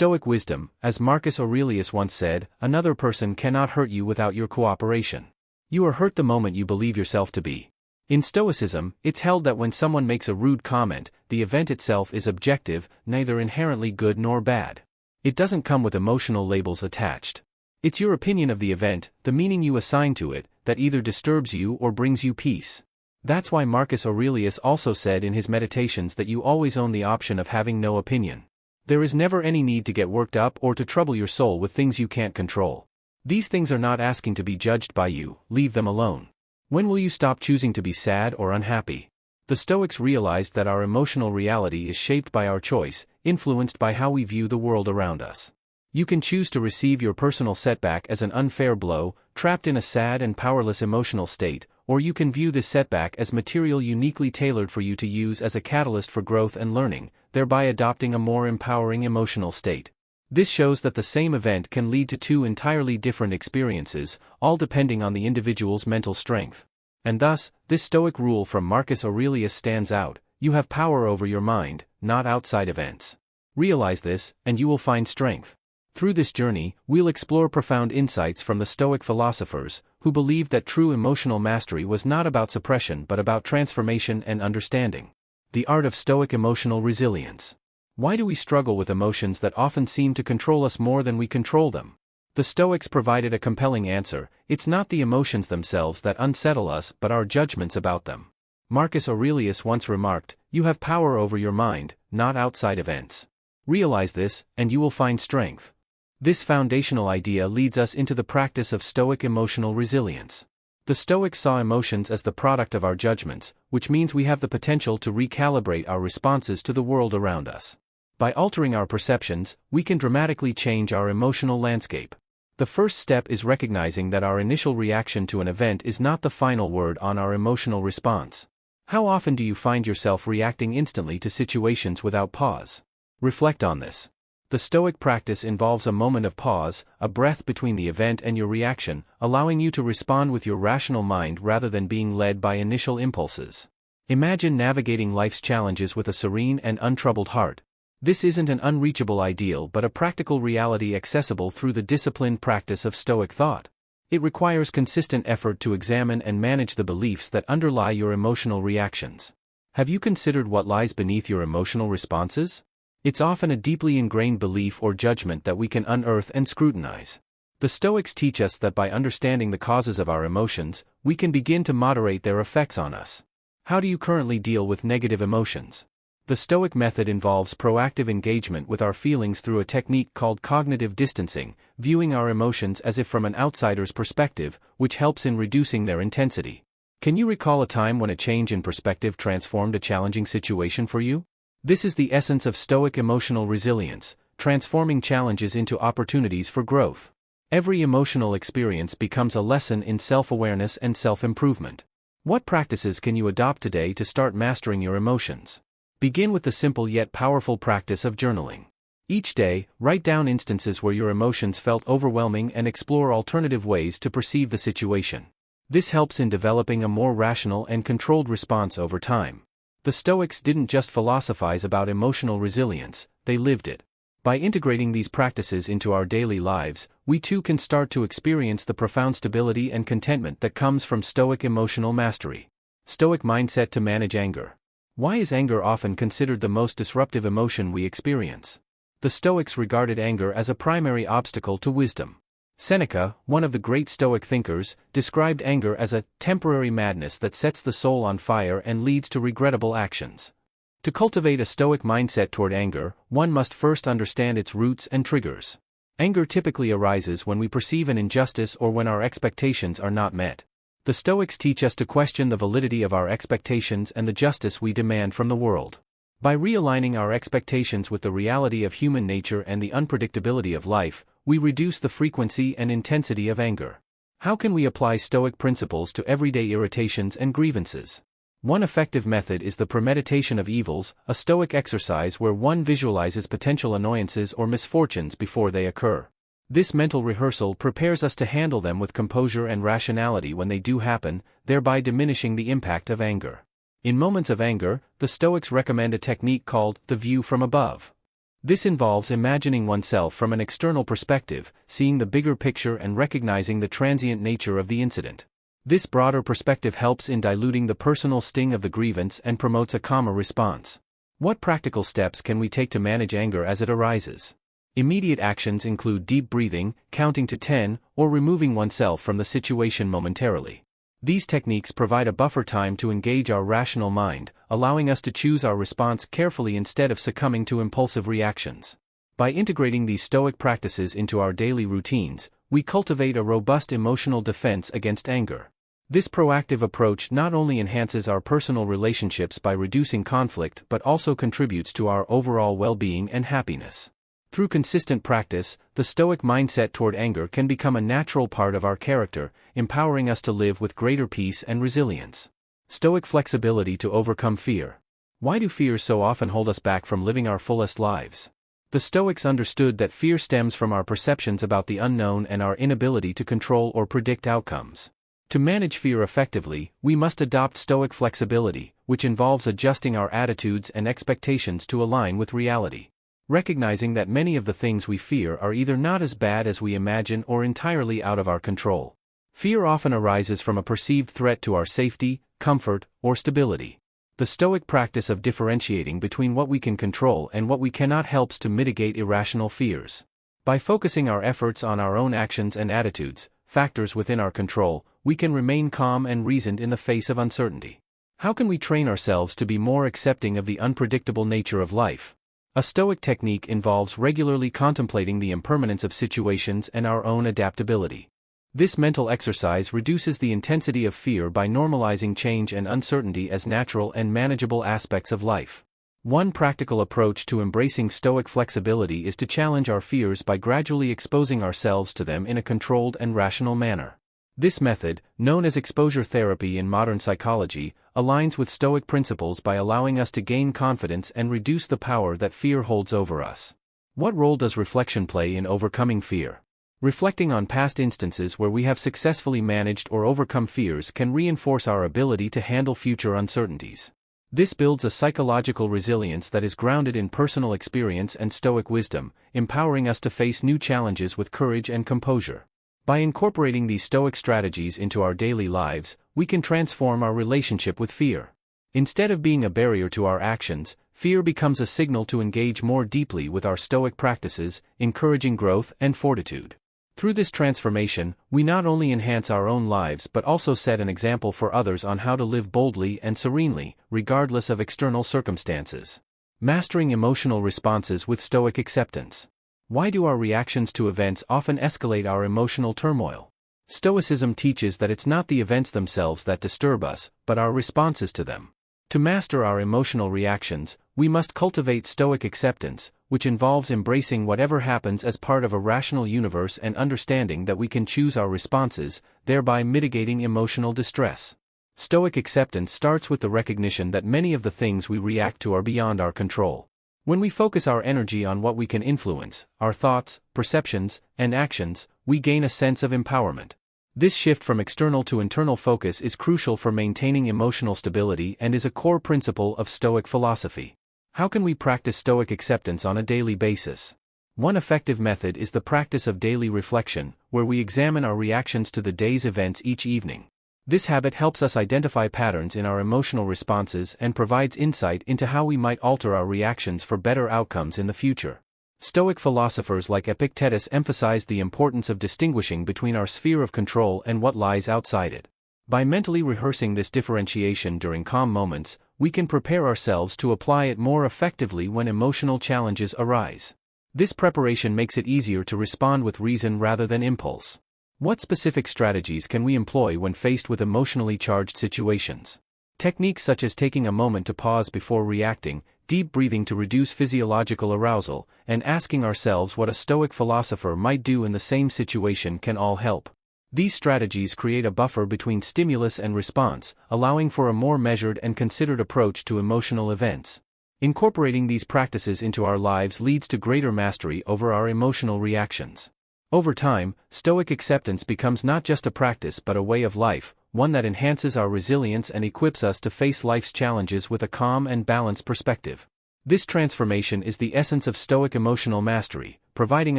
Stoic wisdom, as Marcus Aurelius once said, another person cannot hurt you without your cooperation. You are hurt the moment you believe yourself to be. In Stoicism, it's held that when someone makes a rude comment, the event itself is objective, neither inherently good nor bad. It doesn't come with emotional labels attached. It's your opinion of the event, the meaning you assign to it, that either disturbs you or brings you peace. That's why Marcus Aurelius also said in his Meditations that you always own the option of having no opinion. There is never any need to get worked up or to trouble your soul with things you can't control. These things are not asking to be judged by you, leave them alone. When will you stop choosing to be sad or unhappy? The Stoics realized that our emotional reality is shaped by our choice, influenced by how we view the world around us. You can choose to receive your personal setback as an unfair blow, trapped in a sad and powerless emotional state, or you can view this setback as material uniquely tailored for you to use as a catalyst for growth and learning, thereby adopting a more empowering emotional state. This shows that the same event can lead to two entirely different experiences, all depending on the individual's mental strength. And thus, this Stoic rule from Marcus Aurelius stands out: you have power over your mind, not outside events. Realize this, and you will find strength. Through this journey, we'll explore profound insights from the Stoic philosophers, who believed that true emotional mastery was not about suppression but about transformation and understanding. The art of Stoic emotional resilience. Why do we struggle with emotions that often seem to control us more than we control them? The Stoics provided a compelling answer: it's not the emotions themselves that unsettle us but our judgments about them. Marcus Aurelius once remarked, "You have power over your mind, not outside events." Realize this, and you will find strength. This foundational idea leads us into the practice of Stoic emotional resilience. The Stoics saw emotions as the product of our judgments, which means we have the potential to recalibrate our responses to the world around us. By altering our perceptions, we can dramatically change our emotional landscape. The first step is recognizing that our initial reaction to an event is not the final word on our emotional response. How often do you find yourself reacting instantly to situations without pause? Reflect on this. The Stoic practice involves a moment of pause, a breath between the event and your reaction, allowing you to respond with your rational mind rather than being led by initial impulses. Imagine navigating life's challenges with a serene and untroubled heart. This isn't an unreachable ideal but a practical reality accessible through the disciplined practice of Stoic thought. It requires consistent effort to examine and manage the beliefs that underlie your emotional reactions. Have you considered what lies beneath your emotional responses? It's often a deeply ingrained belief or judgment that we can unearth and scrutinize. The Stoics teach us that by understanding the causes of our emotions, we can begin to moderate their effects on us. How do you currently deal with negative emotions? The Stoic method involves proactive engagement with our feelings through a technique called cognitive distancing, viewing our emotions as if from an outsider's perspective, which helps in reducing their intensity. Can you recall a time when a change in perspective transformed a challenging situation for you? This is the essence of Stoic emotional resilience, transforming challenges into opportunities for growth. Every emotional experience becomes a lesson in self-awareness and self-improvement. What practices can you adopt today to start mastering your emotions? Begin with the simple yet powerful practice of journaling. Each day, write down instances where your emotions felt overwhelming and explore alternative ways to perceive the situation. This helps in developing a more rational and controlled response over time. The Stoics didn't just philosophize about emotional resilience, they lived it. By integrating these practices into our daily lives, we too can start to experience the profound stability and contentment that comes from Stoic emotional mastery. Stoic mindset to manage anger. Why is anger often considered the most disruptive emotion we experience? The Stoics regarded anger as a primary obstacle to wisdom. Seneca, one of the great Stoic thinkers, described anger as a temporary madness that sets the soul on fire and leads to regrettable actions. To cultivate a Stoic mindset toward anger, one must first understand its roots and triggers. Anger typically arises when we perceive an injustice or when our expectations are not met. The Stoics teach us to question the validity of our expectations and the justice we demand from the world. By realigning our expectations with the reality of human nature and the unpredictability of life, we reduce the frequency and intensity of anger. How can we apply Stoic principles to everyday irritations and grievances? One effective method is the premeditation of evils, a Stoic exercise where one visualizes potential annoyances or misfortunes before they occur. This mental rehearsal prepares us to handle them with composure and rationality when they do happen, thereby diminishing the impact of anger. In moments of anger, the Stoics recommend a technique called the view from above. This involves imagining oneself from an external perspective, seeing the bigger picture and recognizing the transient nature of the incident. This broader perspective helps in diluting the personal sting of the grievance and promotes a calmer response. What practical steps can we take to manage anger as it arises? Immediate actions include deep breathing, counting to 10, or removing oneself from the situation momentarily. These techniques provide a buffer time to engage our rational mind, allowing us to choose our response carefully instead of succumbing to impulsive reactions. By integrating these Stoic practices into our daily routines, we cultivate a robust emotional defense against anger. This proactive approach not only enhances our personal relationships by reducing conflict but also contributes to our overall well-being and happiness. Through consistent practice, the Stoic mindset toward anger can become a natural part of our character, empowering us to live with greater peace and resilience. Stoic flexibility to overcome fear. Why do fears so often hold us back from living our fullest lives? The Stoics understood that fear stems from our perceptions about the unknown and our inability to control or predict outcomes. To manage fear effectively, we must adopt Stoic flexibility, which involves adjusting our attitudes and expectations to align with reality. Recognizing that many of the things we fear are either not as bad as we imagine or entirely out of our control. Fear often arises from a perceived threat to our safety, comfort, or stability. The Stoic practice of differentiating between what we can control and what we cannot helps to mitigate irrational fears. By focusing our efforts on our own actions and attitudes, factors within our control, we can remain calm and reasoned in the face of uncertainty. How can we train ourselves to be more accepting of the unpredictable nature of life? A Stoic technique involves regularly contemplating the impermanence of situations and our own adaptability. This mental exercise reduces the intensity of fear by normalizing change and uncertainty as natural and manageable aspects of life. One practical approach to embracing Stoic flexibility is to challenge our fears by gradually exposing ourselves to them in a controlled and rational manner. This method, known as exposure therapy in modern psychology, aligns with Stoic principles by allowing us to gain confidence and reduce the power that fear holds over us. What role does reflection play in overcoming fear? Reflecting on past instances where we have successfully managed or overcome fears can reinforce our ability to handle future uncertainties. This builds a psychological resilience that is grounded in personal experience and Stoic wisdom, empowering us to face new challenges with courage and composure. By incorporating these Stoic strategies into our daily lives, we can transform our relationship with fear. Instead of being a barrier to our actions, fear becomes a signal to engage more deeply with our Stoic practices, encouraging growth and fortitude. Through this transformation, we not only enhance our own lives but also set an example for others on how to live boldly and serenely, regardless of external circumstances. Mastering emotional responses with Stoic acceptance. Why do our reactions to events often escalate our emotional turmoil? Stoicism teaches that it's not the events themselves that disturb us, but our responses to them. To master our emotional reactions, we must cultivate Stoic acceptance, which involves embracing whatever happens as part of a rational universe and understanding that we can choose our responses, thereby mitigating emotional distress. Stoic acceptance starts with the recognition that many of the things we react to are beyond our control. When we focus our energy on what we can influence, our thoughts, perceptions, and actions, we gain a sense of empowerment. This shift from external to internal focus is crucial for maintaining emotional stability and is a core principle of Stoic philosophy. How can we practice Stoic acceptance on a daily basis? One effective method is the practice of daily reflection, where we examine our reactions to the day's events each evening. This habit helps us identify patterns in our emotional responses and provides insight into how we might alter our reactions for better outcomes in the future. Stoic philosophers like Epictetus emphasized the importance of distinguishing between our sphere of control and what lies outside it. By mentally rehearsing this differentiation during calm moments, we can prepare ourselves to apply it more effectively when emotional challenges arise. This preparation makes it easier to respond with reason rather than impulse. What specific strategies can we employ when faced with emotionally charged situations? Techniques such as taking a moment to pause before reacting, deep breathing to reduce physiological arousal, and asking ourselves what a Stoic philosopher might do in the same situation can all help. These strategies create a buffer between stimulus and response, allowing for a more measured and considered approach to emotional events. Incorporating these practices into our lives leads to greater mastery over our emotional reactions. Over time, Stoic acceptance becomes not just a practice but a way of life, one that enhances our resilience and equips us to face life's challenges with a calm and balanced perspective. This transformation is the essence of Stoic emotional mastery, providing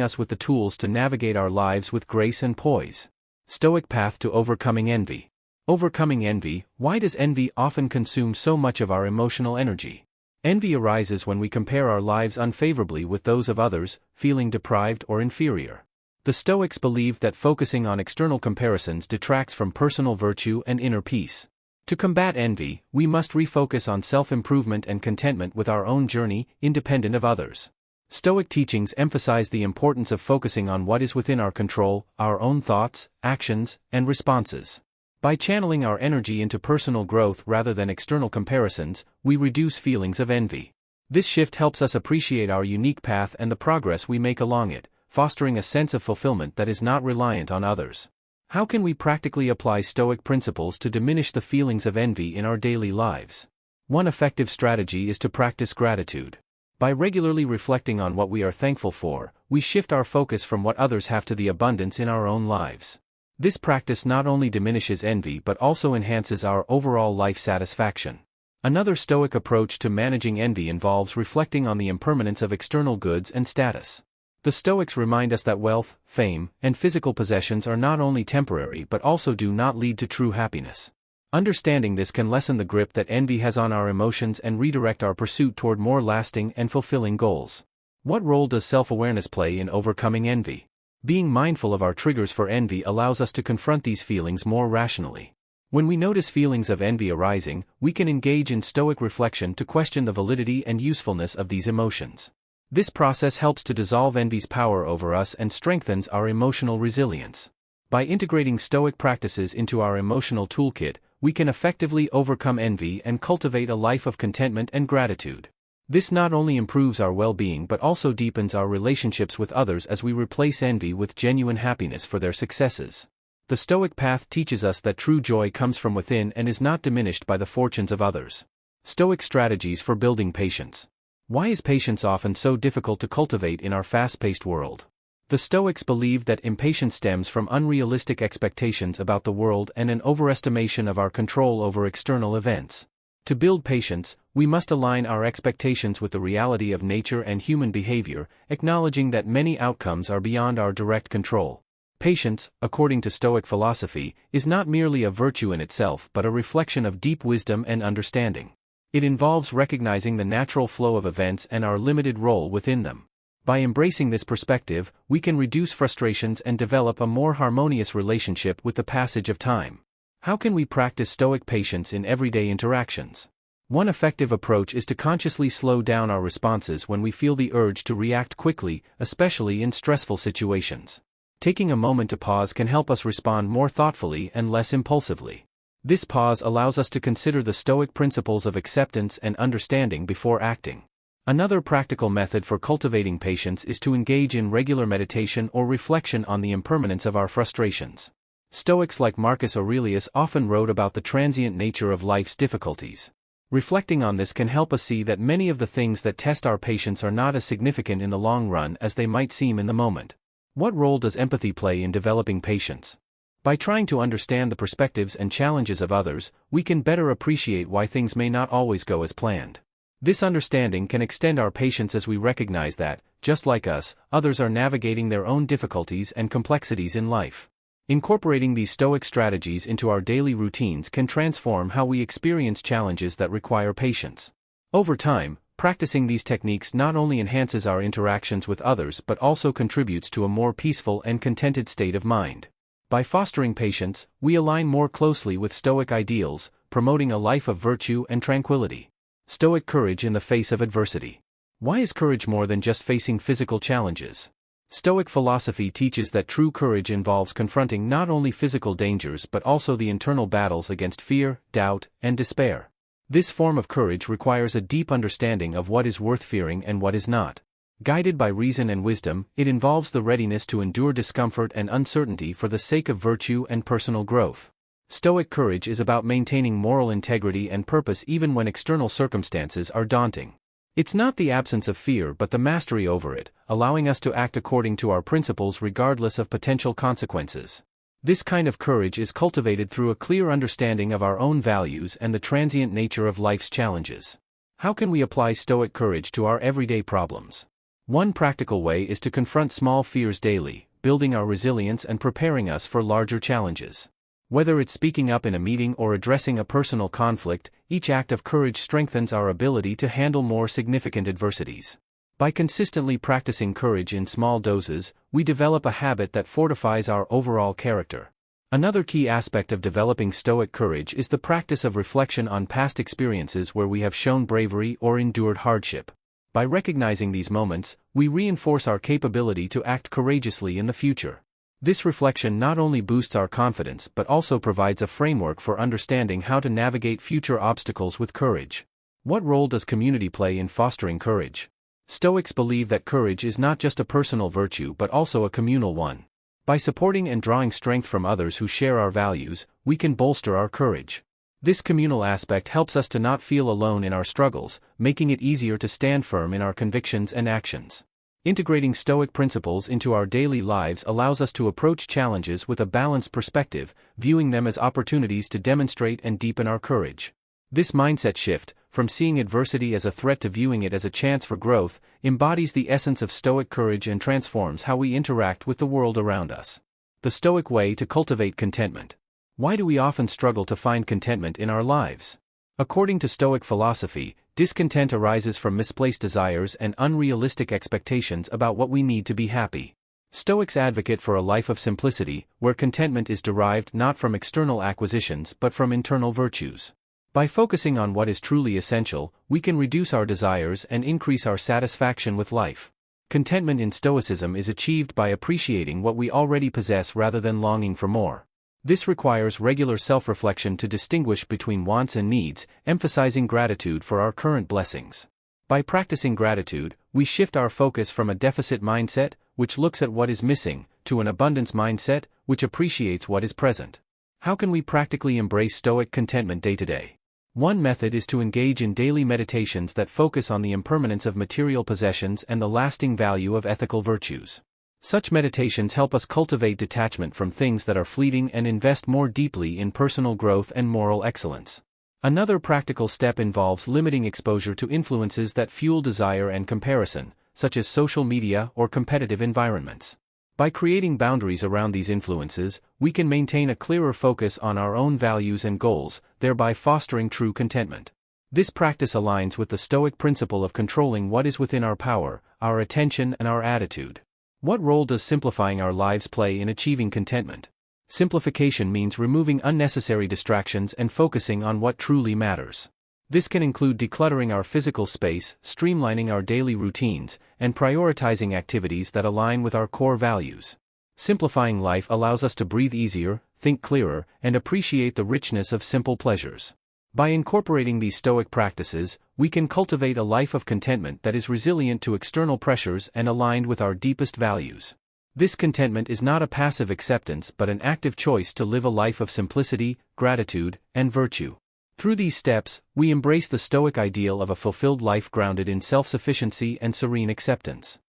us with the tools to navigate our lives with grace and poise. Stoic path to overcoming envy. Overcoming envy. Why does envy often consume so much of our emotional energy? Envy arises when we compare our lives unfavorably with those of others, feeling deprived or inferior. The Stoics believed that focusing on external comparisons detracts from personal virtue and inner peace. To combat envy, we must refocus on self-improvement and contentment with our own journey, independent of others. Stoic teachings emphasize the importance of focusing on what is within our control, our own thoughts, actions, and responses. By channeling our energy into personal growth rather than external comparisons, we reduce feelings of envy. This shift helps us appreciate our unique path and the progress we make along it, fostering a sense of fulfillment that is not reliant on others. How can we practically apply Stoic principles to diminish the feelings of envy in our daily lives? One effective strategy is to practice gratitude. By regularly reflecting on what we are thankful for, we shift our focus from what others have to the abundance in our own lives. This practice not only diminishes envy but also enhances our overall life satisfaction. Another Stoic approach to managing envy involves reflecting on the impermanence of external goods and status. The Stoics remind us that wealth, fame, and physical possessions are not only temporary but also do not lead to true happiness. Understanding this can lessen the grip that envy has on our emotions and redirect our pursuit toward more lasting and fulfilling goals. What role does self-awareness play in overcoming envy? Being mindful of our triggers for envy allows us to confront these feelings more rationally. When we notice feelings of envy arising, we can engage in Stoic reflection to question the validity and usefulness of these emotions. This process helps to dissolve envy's power over us and strengthens our emotional resilience. By integrating Stoic practices into our emotional toolkit, we can effectively overcome envy and cultivate a life of contentment and gratitude. This not only improves our well-being but also deepens our relationships with others as we replace envy with genuine happiness for their successes. The Stoic path teaches us that true joy comes from within and is not diminished by the fortunes of others. Stoic strategies for building patience. Why is patience often so difficult to cultivate in our fast-paced world? The Stoics believed that impatience stems from unrealistic expectations about the world and an overestimation of our control over external events. To build patience, we must align our expectations with the reality of nature and human behavior, acknowledging that many outcomes are beyond our direct control. Patience, according to Stoic philosophy, is not merely a virtue in itself but a reflection of deep wisdom and understanding. It involves recognizing the natural flow of events and our limited role within them. By embracing this perspective, we can reduce frustrations and develop a more harmonious relationship with the passage of time. How can we practice Stoic patience in everyday interactions? One effective approach is to consciously slow down our responses when we feel the urge to react quickly, especially in stressful situations. Taking a moment to pause can help us respond more thoughtfully and less impulsively. This pause allows us to consider the Stoic principles of acceptance and understanding before acting. Another practical method for cultivating patience is to engage in regular meditation or reflection on the impermanence of our frustrations. Stoics like Marcus Aurelius often wrote about the transient nature of life's difficulties. Reflecting on this can help us see that many of the things that test our patience are not as significant in the long run as they might seem in the moment. What role does empathy play in developing patience? By trying to understand the perspectives and challenges of others, we can better appreciate why things may not always go as planned. This understanding can extend our patience as we recognize that, just like us, others are navigating their own difficulties and complexities in life. Incorporating these Stoic strategies into our daily routines can transform how we experience challenges that require patience. Over time, practicing these techniques not only enhances our interactions with others but also contributes to a more peaceful and contented state of mind. By fostering patience, we align more closely with Stoic ideals, promoting a life of virtue and tranquility. Stoic courage in the face of adversity. Why is courage more than just facing physical challenges? Stoic philosophy teaches that true courage involves confronting not only physical dangers but also the internal battles against fear, doubt, and despair. This form of courage requires a deep understanding of what is worth fearing and what is not. Guided by reason and wisdom, it involves the readiness to endure discomfort and uncertainty for the sake of virtue and personal growth. Stoic courage is about maintaining moral integrity and purpose even when external circumstances are daunting. It's not the absence of fear but the mastery over it, allowing us to act according to our principles regardless of potential consequences. This kind of courage is cultivated through a clear understanding of our own values and the transient nature of life's challenges. How can we apply Stoic courage to our everyday problems? One practical way is to confront small fears daily, building our resilience and preparing us for larger challenges. Whether it's speaking up in a meeting or addressing a personal conflict, each act of courage strengthens our ability to handle more significant adversities. By consistently practicing courage in small doses, we develop a habit that fortifies our overall character. Another key aspect of developing Stoic courage is the practice of reflection on past experiences where we have shown bravery or endured hardship. By recognizing these moments, we reinforce our capability to act courageously in the future. This reflection not only boosts our confidence but also provides a framework for understanding how to navigate future obstacles with courage. What role does community play in fostering courage? Stoics believe that courage is not just a personal virtue but also a communal one. By supporting and drawing strength from others who share our values, we can bolster our courage. This communal aspect helps us to not feel alone in our struggles, making it easier to stand firm in our convictions and actions. Integrating Stoic principles into our daily lives allows us to approach challenges with a balanced perspective, viewing them as opportunities to demonstrate and deepen our courage. This mindset shift, from seeing adversity as a threat to viewing it as a chance for growth, embodies the essence of Stoic courage and transforms how we interact with the world around us. The Stoic way to cultivate contentment. Why do we often struggle to find contentment in our lives? According to Stoic philosophy, discontent arises from misplaced desires and unrealistic expectations about what we need to be happy. Stoics advocate for a life of simplicity, where contentment is derived not from external acquisitions but from internal virtues. By focusing on what is truly essential, we can reduce our desires and increase our satisfaction with life. Contentment in Stoicism is achieved by appreciating what we already possess rather than longing for more. This requires regular self-reflection to distinguish between wants and needs, emphasizing gratitude for our current blessings. By practicing gratitude, we shift our focus from a deficit mindset, which looks at what is missing, to an abundance mindset, which appreciates what is present. How can we practically embrace Stoic contentment day to day? One method is to engage in daily meditations that focus on the impermanence of material possessions and the lasting value of ethical virtues. Such meditations help us cultivate detachment from things that are fleeting and invest more deeply in personal growth and moral excellence. Another practical step involves limiting exposure to influences that fuel desire and comparison, such as social media or competitive environments. By creating boundaries around these influences, we can maintain a clearer focus on our own values and goals, thereby fostering true contentment. This practice aligns with the Stoic principle of controlling what is within our power, our attention and our attitude. What role does simplifying our lives play in achieving contentment? Simplification means removing unnecessary distractions and focusing on what truly matters. This can include decluttering our physical space, streamlining our daily routines, and prioritizing activities that align with our core values. Simplifying life allows us to breathe easier, think clearer, and appreciate the richness of simple pleasures. By incorporating these Stoic practices, we can cultivate a life of contentment that is resilient to external pressures and aligned with our deepest values. This contentment is not a passive acceptance but an active choice to live a life of simplicity, gratitude, and virtue. Through these steps, we embrace the Stoic ideal of a fulfilled life grounded in self-sufficiency and serene acceptance.